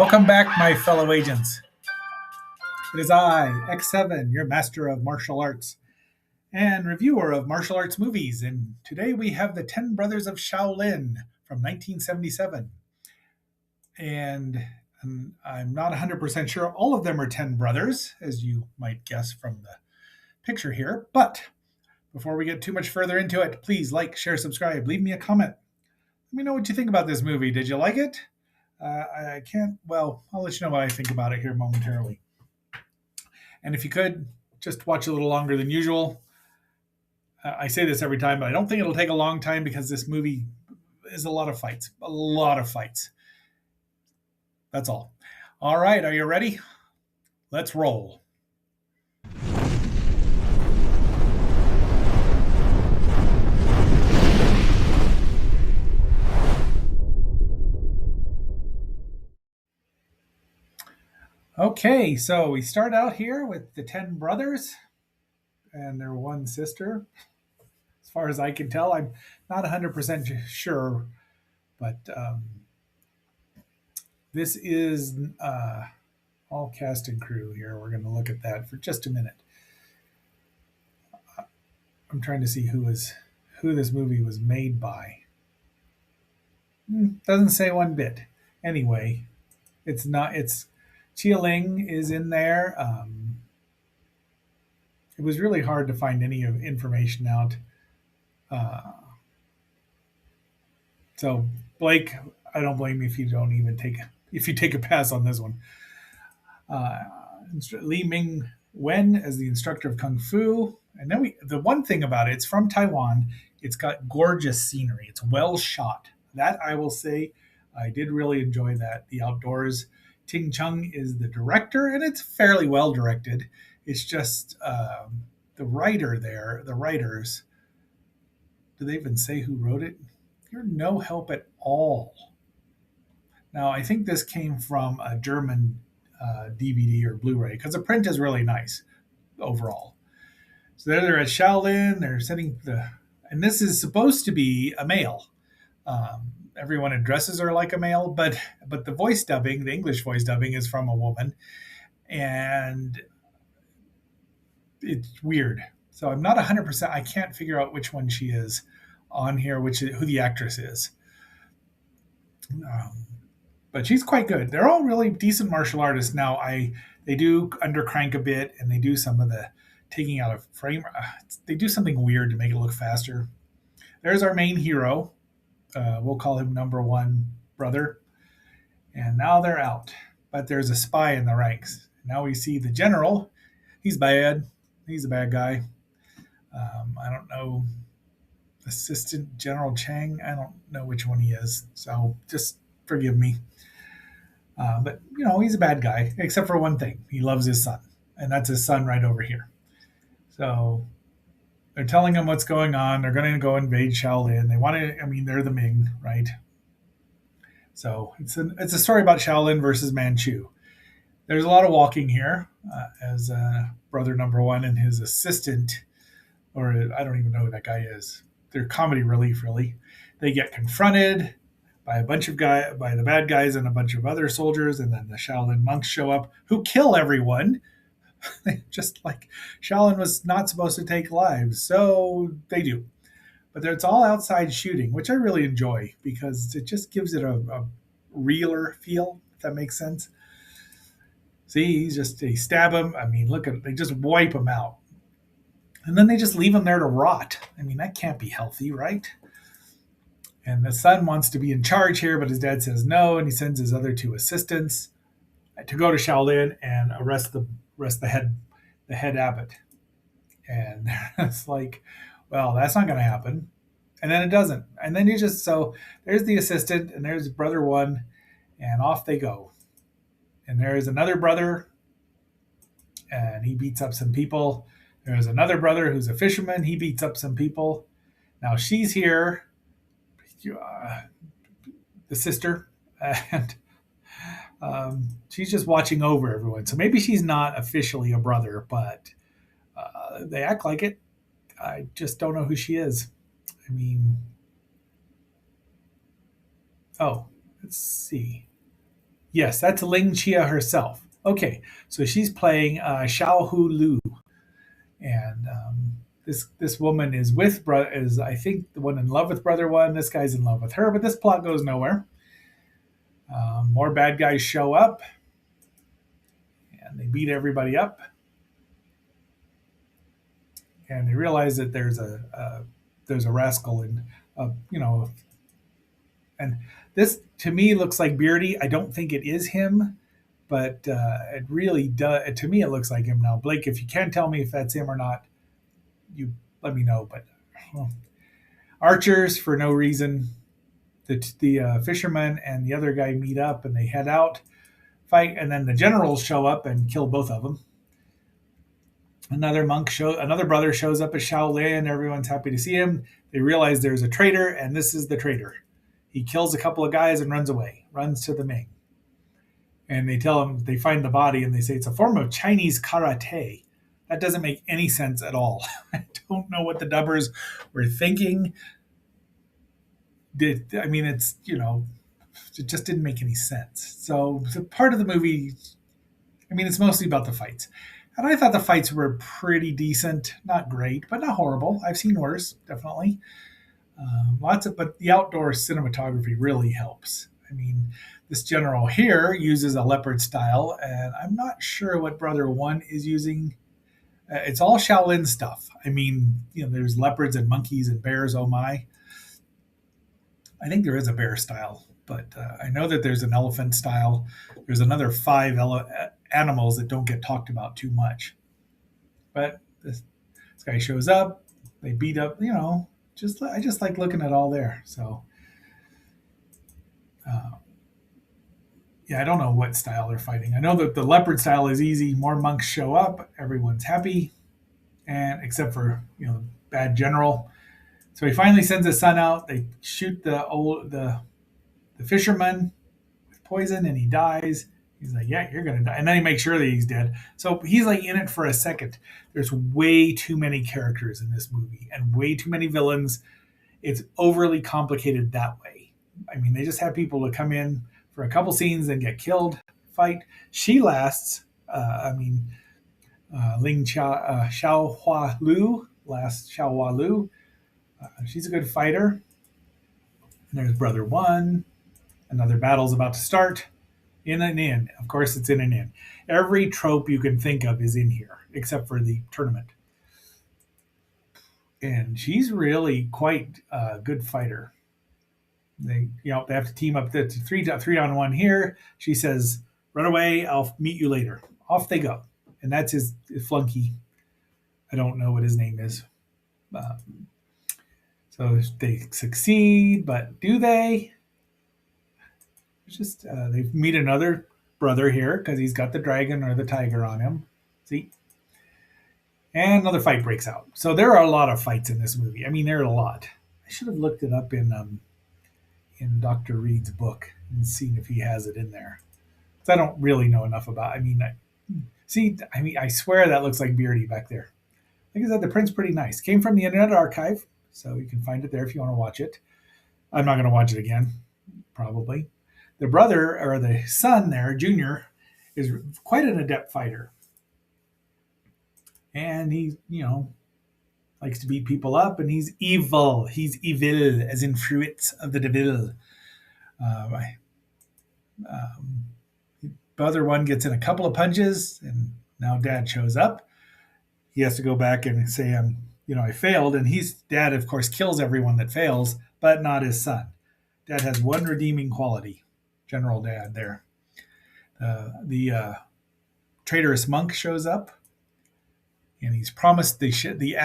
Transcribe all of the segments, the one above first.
Welcome back, my fellow agents. It is I, X7, your master of martial arts and reviewer of martial arts movies. And today we have the 10 Brothers of Shaolin from 1977. And I'm not 100% sure all of them are 10 brothers, as you might guess from the picture here. But before we get too much further into it, please like, share, subscribe, leave me a comment. Let me know what you think about this movie. Did you like it? I can't, well, I'll let you know what I think about it here momentarily. And if you could, just watch a little longer than usual. I say this every time, but I don't think it'll take a long time because this movie is a lot of fights. A lot of fights. That's all. All right, are you ready? Let's roll. Okay, so we start out here with the 10 brothers and their one sister. As far as I can tell, I'm not 100% sure, but this is all cast and crew here. We're going to look at that for just a minute. I'm trying to see who this movie was made by. Doesn't say one bit. Anyway, it's not. It's Chia Ling is in there. It was really hard to find any of information out. Uh, so Blake, I don't blame you if you don't even take a pass on this one. Uh, Li Ming Wen as the instructor of kung fu, and then the one thing about it's from Taiwan. It's got gorgeous scenery. It's well shot. That I will say, I did really enjoy that. The outdoors. Ting Chung is the director, and it's fairly well directed. It's just the writer there, the writers. Do they even say who wrote it? You're no help at all. Now, I think this came from a German DVD or Blu-ray because the print is really nice overall. So they're at Shaolin. They're setting and this is supposed to be a male. Everyone addresses her like a male, but the voice dubbing, the English voice dubbing, is from a woman, and it's weird. So I'm not 100%. I can't figure out which one she is on here, who the actress is. Um, but she's quite good. They're all really decent martial artists. Now they do undercrank a bit, and they do some of the taking out of frame. They do something weird to make it look faster. There's our main hero. We'll call him number one brother. And now they're out. But there's a spy in the ranks. Now we see the general. He's bad. He's a bad guy. I don't know. Assistant General Chang. I don't know which one he is. So just forgive me. But, he's a bad guy, except for one thing. He loves his son. And that's his son right over here. So they're telling him what's going on. They're going to go invade Shaolin. They want to, they're the Ming, right? So it's a story about Shaolin versus Manchu. There's a lot of walking here as brother number one and his assistant, or I don't even know who that guy is. They're comedy relief, really. They get confronted by by the bad guys and a bunch of other soldiers, and then the Shaolin monks show up who kill everyone. Just like Shaolin was not supposed to take lives, so they do. But it's all outside shooting, which I really enjoy because it just gives it a realer feel, if that makes sense. See, they stab him. They just wipe him out. And then they just leave him there to rot. That can't be healthy, right? And the son wants to be in charge here, but his dad says no, and he sends his other two assistants to go to Shaolin and arrest the head abbot. And it's like, well, that's not going to happen. And then it doesn't. And then there's the assistant, and there's brother one, and off they go. And there's another brother, and he beats up some people. There's another brother who's a fisherman. He beats up some people. Now she's here, the sister, and she's just watching over everyone. So maybe she's not officially a brother, but they act like it. I just don't know who she is. I mean, oh, let's see. Yes, that's Ling Chia herself. Okay, so she's playing Xiao Hu Lu, and this woman is is I think the one in love with brother one. This guy's in love with her, but this plot goes nowhere. More bad guys show up, and they beat everybody up, and they realize that there's a rascal in, you know, and this to me looks like Beardy. I don't think it is him, but it really does. To me, it looks like him now. Blake, if you can tell me if that's him or not, you let me know. But well, archers for no reason. The fisherman and the other guy meet up and they head out, fight, and then the generals show up and kill both of them. Another brother shows up at Shaolin. Everyone's happy to see him. They realize there's a traitor, and this is the traitor. He kills a couple of guys and runs away, runs to the Ming. And they tell him, they find the body and they say it's a form of Chinese karate. That doesn't make any sense at all. I don't know what the dubbers were thinking. I mean, it just didn't make any sense. So the part of the movie, I mean, it's mostly about the fights. And I thought the fights were pretty decent, not great, but not horrible. I've seen worse, definitely. But the outdoor cinematography really helps. I mean, this general here uses a leopard style, and I'm not sure what Brother One is using. It's all Shaolin stuff. I mean, there's leopards and monkeys and bears. Oh my! I think there is a bear style, but I know that there's an elephant style. There's another five animals that don't get talked about too much. But this guy shows up. They beat up. I just like looking at all there. So uh, yeah, I don't know what style they're fighting. I know that the leopard style is easy. More monks show up. Everyone's happy, and except for bad general. So he finally sends his son out. They shoot the fisherman with poison, and he dies. He's like, "Yeah, you're gonna die," and then he makes sure that he's dead. So he's like in it for a second. There's way too many characters in this movie, and way too many villains. It's overly complicated that way. I mean, they just have people to come in for a couple scenes and get killed, fight. She lasts. Xiao Hua Lu lasts. Xiao Hua Lu. She's a good fighter. And there's Brother One. Another battle's about to start. In an inn. Of course, it's in an inn. Every trope you can think of is in here, except for the tournament. And she's really quite a good fighter. They have to team up. The three on one here. She says, "Run away. I'll meet you later." Off they go, and that's his flunky. I don't know what his name is. Uh, so they succeed, but do they? It's just they meet another brother here because he's got the dragon or the tiger on him. See, and another fight breaks out. So there are a lot of fights in this movie. I mean, there are a lot. I should have looked it up in Dr. Reed's book and seen if he has it in there. Because I don't really know enough about. I swear that looks like Beardy back there. Like I said, the print's pretty nice. Came from the Internet Archive, so you can find it there if you want to watch it. I'm not going to watch it again, probably. The brother or the son there, Junior, is quite an adept fighter, and he, likes to beat people up, and he's evil. He's evil, as in fruits of the devil. Uh, um, Brother One gets in a couple of punches, and now Dad shows up. He has to go back and say, I failed. And Dad, of course, kills everyone that fails, but not his son. Dad has one redeeming quality. General Dad there. The traitorous monk shows up, and he's promised the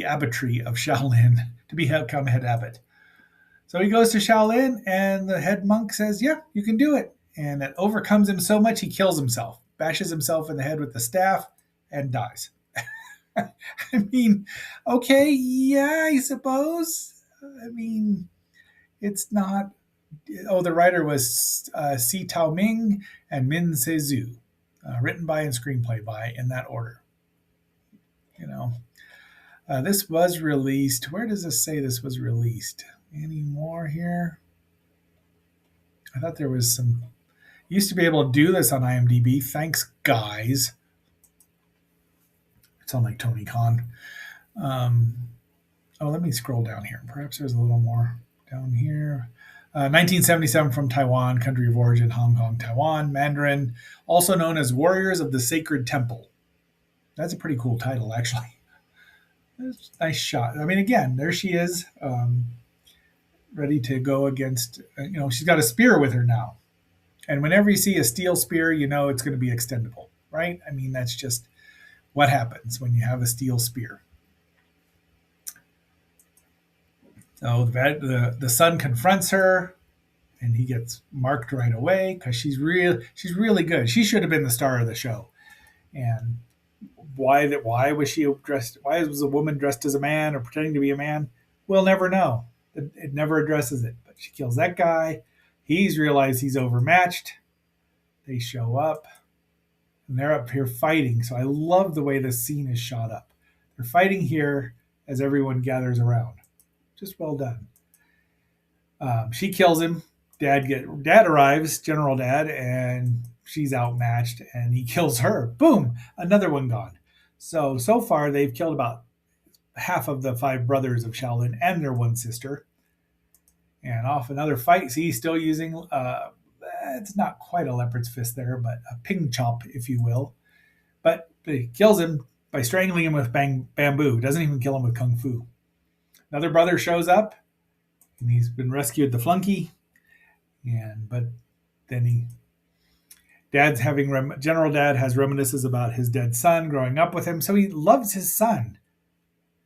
abbotry of Shaolin to become head abbot. So he goes to Shaolin, and the head monk says, "Yeah, you can do it." And it overcomes him so much he kills himself, bashes himself in the head with the staff, and dies. I mean, okay, yeah, I suppose. I mean, it's not. Oh, the writer was Si Tao Ming and Min Se Zhu, written by and screenplay by in that order. You know, this was released. Where does this say this was released? Any more here? I thought there was some. Used to be able to do this on IMDb. Thanks, guys. It's on like Tony Khan. Um, oh, let me scroll down here. Perhaps there's a little more down here. 1977 from Taiwan, country of origin, Hong Kong, Taiwan, Mandarin, also known as Warriors of the Sacred Temple. That's a pretty cool title, actually. That's a nice shot. I mean, again, there she is, ready to go against, she's got a spear with her now. And whenever you see a steel spear, you know it's going to be extendable, right? I mean, that's just what happens when you have a steel spear. So the son confronts her, and he gets marked right away because she's really good. She should have been the star of the show. And why was she dressed? Why was a woman dressed as a man or pretending to be a man? We'll never know. It never addresses it. But she kills that guy. He's realized he's overmatched. They show up, and they're up here fighting. So I love the way this scene is shot up. They're fighting here as everyone gathers around. Just well done. She kills him. Dad arrives, General Dad, and she's outmatched, and he kills her. Boom, another one gone. So far they've killed about half of the 5 brothers of Shaolin and their one sister. And off another fight. See, he's still using. It's not quite a leopard's fist there, but a ping chop, if you will. But he kills him by strangling him with bamboo. Doesn't even kill him with kung fu. Another brother shows up, and he's been rescued the flunky. But then General Dad has reminiscences about his dead son growing up with him, so he loves his son.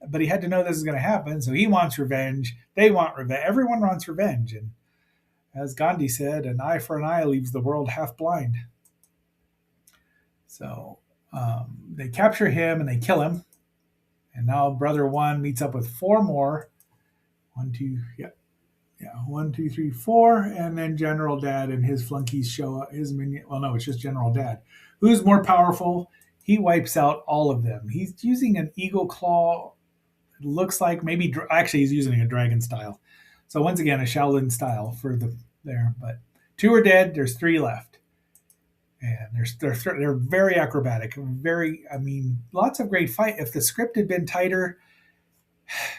But he had to know this is going to happen, so he wants revenge. They want revenge. Everyone wants revenge, and as Gandhi said, an eye for an eye leaves the world half blind. So they capture him and they kill him, and now Brother One meets up with 4 more. 1, 2, yeah. 1, 2, 3, 4, and then General Dad and his flunkies show up. His minion. Well, no, it's just General Dad. Who's more powerful? He wipes out all of them. He's using an eagle claw. It looks like actually he's using a dragon style. So once again, a Shaolin style for there. But 2 are dead. There's 3 left, and they're very acrobatic. Lots of great fight. If the script had been tighter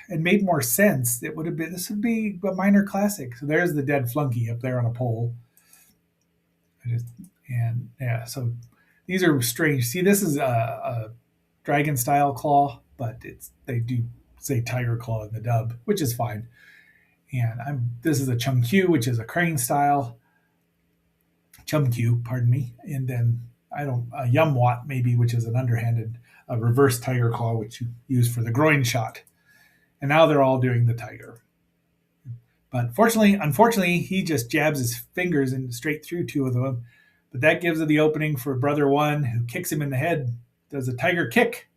and made more sense, this would be a minor classic. So there's the dead flunky up there on a pole. So these are strange. See, this is a dragon style claw, but they do say tiger claw in the dub, which is fine. And this is a chung Q, which is a crane style. Chum Q, pardon me. And then a yum wat maybe, which is an underhanded, a reverse tiger claw, which you use for the groin shot. And now they're all doing the tiger. But unfortunately, he just jabs his fingers straight through 2 of them. But that gives it the opening for Brother One, who kicks him in the head, does a tiger kick.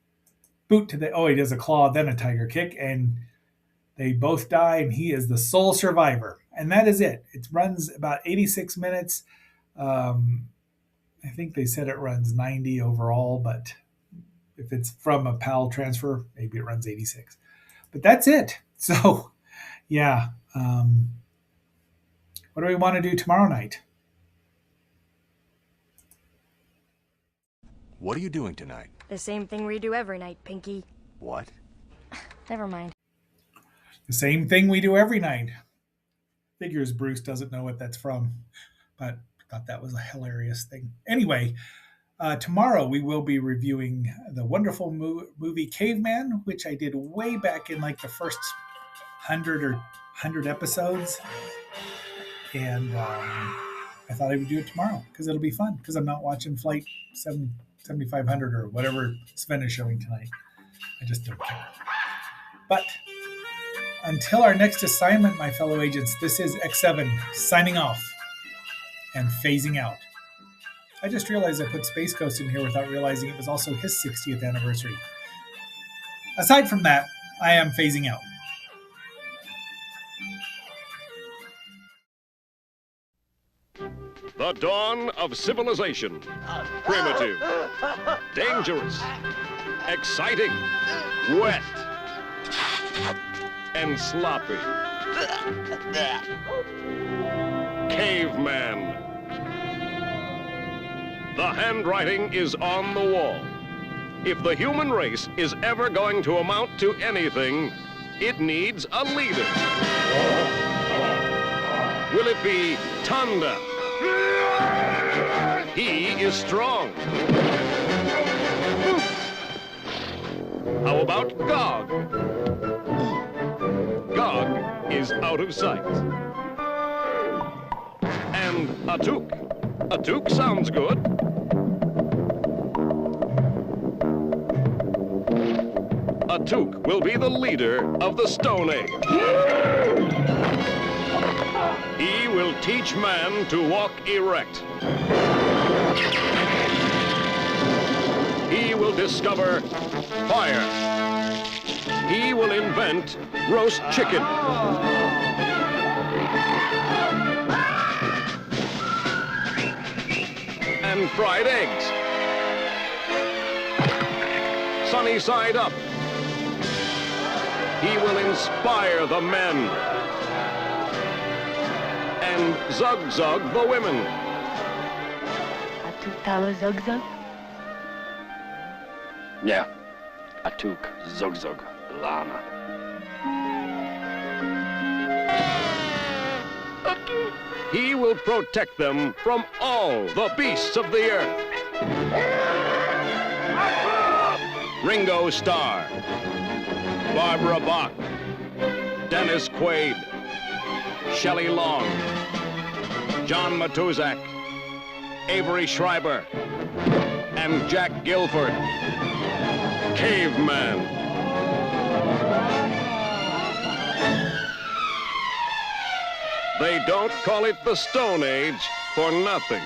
Boot to he does a claw, then a tiger kick, and they both die, and he is the sole survivor. And that is it. It runs about 86 minutes. I think they said it runs 90 overall, but if it's from a PAL transfer, maybe it runs 86. But that's it. So, yeah. What do we want to do tomorrow night? What are you doing tonight? The same thing we do every night, Pinky. What? Never mind. The same thing we do every night. Figures Bruce doesn't know what that's from, but I thought that was a hilarious thing. Anyway, tomorrow we will be reviewing the wonderful movie Caveman, which I did way back in like the first 100 episodes. And I thought I would do it tomorrow because it'll be fun because I'm not watching Flight 7500 or whatever Sven is showing tonight. I just don't care. But until our next assignment, my fellow agents, this is X7 signing off and phasing out. I just realized I put Space Coast in here without realizing it was also his 60th anniversary. Aside from that, I am phasing out. The dawn of civilization. Primitive. Dangerous. Exciting. Wet. And sloppy. Caveman. The handwriting is on the wall. If the human race is ever going to amount to anything, it needs a leader. Will it be Tanda? He is strong. How about Gog? Gog is out of sight. And Atuk. Atuk sounds good. Atuk will be the leader of the Stone Age. He will teach man to walk erect. He will discover fire. He will invent roast chicken. And fried eggs. Sunny side up. He will inspire the men. And zug-zug the women. Atuk tawa zug-zug? Yeah, Atuk, Zug-Zug, Lana. He will protect them from all the beasts of the earth. Ringo Starr, Barbara Bach, Dennis Quaid, Shelley Long, John Matuzak, Avery Schreiber, and Jack Gilford. Caveman. They don't call it the Stone Age for nothing.